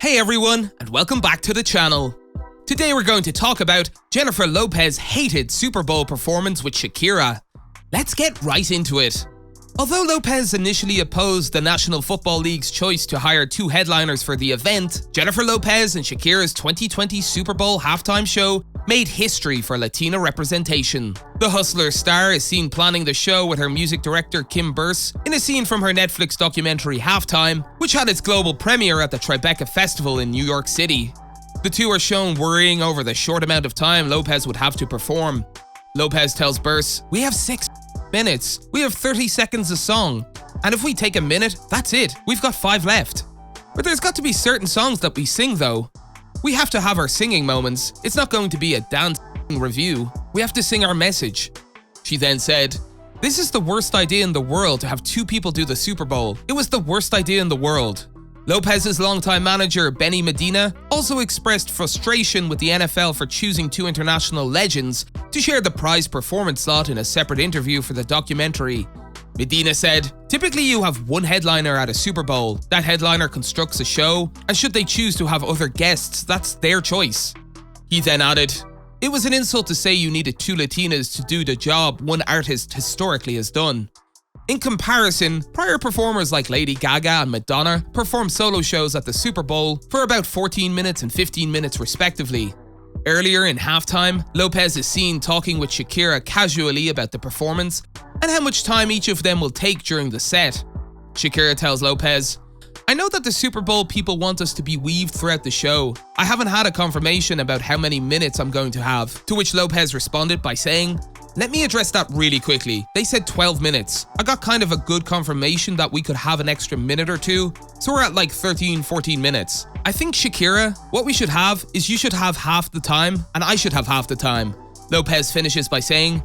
Hey everyone, and welcome back to the channel. Today we're going to talk about Jennifer Lopez's hated Super Bowl performance with Shakira. Let's get right into it. Although Lopez initially opposed the National Football League's choice to hire two headliners for the event, Jennifer Lopez and Shakira's 2020 Super Bowl halftime show made history for Latina representation. The Hustler star is seen planning the show with her music director Kim Burse in a scene from her Netflix documentary Halftime, which had its global premiere at the Tribeca Festival in New York City. The two are shown worrying over the short amount of time Lopez would have to perform. Lopez tells Burse, "We have 6 minutes. We have 30 seconds a song. And if we take a minute, that's it. We've got 5 left. But there's got to be certain songs that we sing though. We have to have our singing moments. It's not going to be a dance review. We have to sing our message." She then said, "This is the worst idea in the world to have 2 people do the Super Bowl. It was the worst idea in the world." Lopez's longtime manager, Benny Medina, also expressed frustration with the NFL for choosing 2 international legends to share the prize performance slot in a separate interview for the documentary. Medina said, "Typically you have one headliner at a Super Bowl. That headliner constructs a show, and should they choose to have other guests, that's their choice." He then added, "It was an insult to say you needed 2 Latinas to do the job one artist historically has done." In comparison, prior performers like Lady Gaga and Madonna performed solo shows at the Super Bowl for about 14 minutes and 15 minutes respectively. Earlier in halftime, Lopez is seen talking with Shakira casually about the performance and how much time each of them will take during the set. Shakira tells Lopez, "I know that the Super Bowl people want us to be weaved throughout the show. I haven't had a confirmation about how many minutes I'm going to have," to which Lopez responded by saying, "Let me address that really quickly. They said 12 minutes. I got kind of a good confirmation that we could have an extra minute or 2, so we're at like 13, 14 minutes. I think Shakira, what we should have is you should have half the time and I should have half the time." Lopez finishes by saying,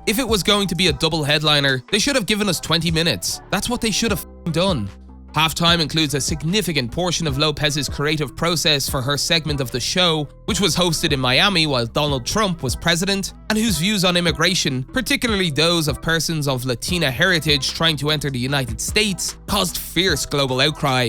"If it was going to be a double headliner, they should have given us 20 minutes. That's what they should have done." Halftime includes a significant portion of Lopez's creative process for her segment of the show, which was hosted in Miami while Donald Trump was president, and whose views on immigration, particularly those of persons of Latina heritage trying to enter the United States, caused fierce global outcry.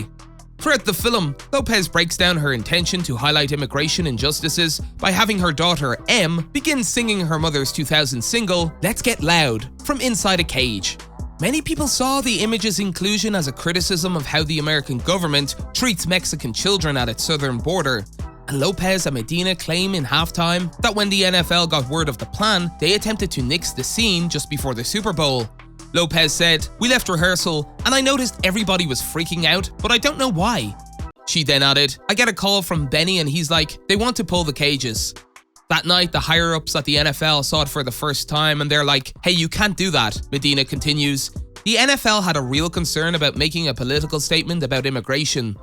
Throughout the film, Lopez breaks down her intention to highlight immigration injustices by having her daughter, M, begin singing her mother's 2000 single, "Let's Get Loud," from inside a cage. Many people saw the image's inclusion as a criticism of how the American government treats Mexican children at its southern border, and Lopez and Medina claim in halftime that when the NFL got word of the plan, they attempted to nix the scene just before the Super Bowl. Lopez said, "We left rehearsal, and I noticed everybody was freaking out, but I don't know why." She then added, "I get a call from Benny and he's like, they want to pull the cages." That night, the higher-ups at the NFL saw it for the first time and they're like, "Hey, you can't do that." Medina continues, "The NFL had a real concern about making a political statement about immigration.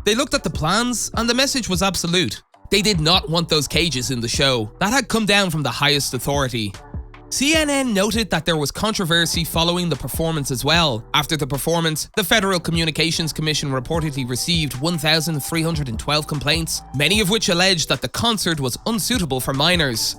They looked at the plans and the message was absolute. They did not want those cages in the show. That had come down from the highest authority." CNN noted that there was controversy following the performance as well. After the performance, the Federal Communications Commission reportedly received 1,312 complaints, many of which alleged that the concert was unsuitable for minors.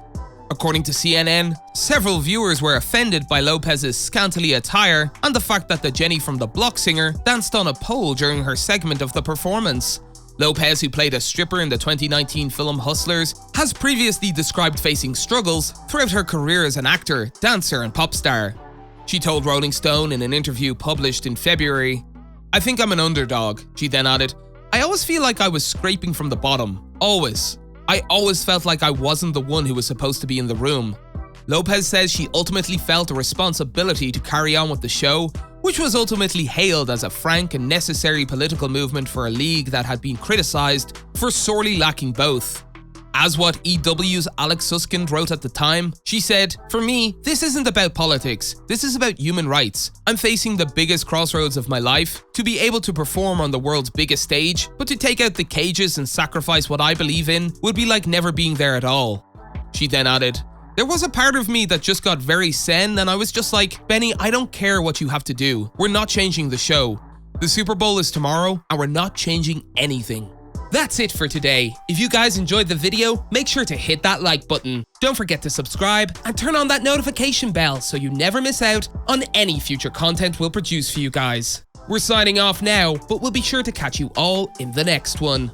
According to CNN, several viewers were offended by Lopez's scantily attire and the fact that the Jenny from the Block singer danced on a pole during her segment of the performance. Lopez, who played a stripper in the 2019 film Hustlers, has previously described facing struggles throughout her career as an actor, dancer, and pop star. She told Rolling Stone in an interview published in February, "I think I'm an underdog." She then added, "I always feel like I was scraping from the bottom. Always. I always felt like I wasn't the one who was supposed to be in the room." Lopez says she ultimately felt a responsibility to carry on with the show, which was ultimately hailed as a frank and necessary political movement for a league that had been criticized for sorely lacking both. As what EW's Alex Suskind wrote at the time, she said, "For me, this isn't about politics, this is about human rights. I'm facing the biggest crossroads of my life. To be able to perform on the world's biggest stage, but to take out the cages and sacrifice what I believe in would be like never being there at all." She then added, "There was a part of me that just got very zen and I was just like, Benny, I don't care what you have to do. We're not changing the show. The Super Bowl is tomorrow and we're not changing anything." That's it for today. If you guys enjoyed the video, make sure to hit that like button. Don't forget to subscribe and turn on that notification bell so you never miss out on any future content we'll produce for you guys. We're signing off now, but we'll be sure to catch you all in the next one.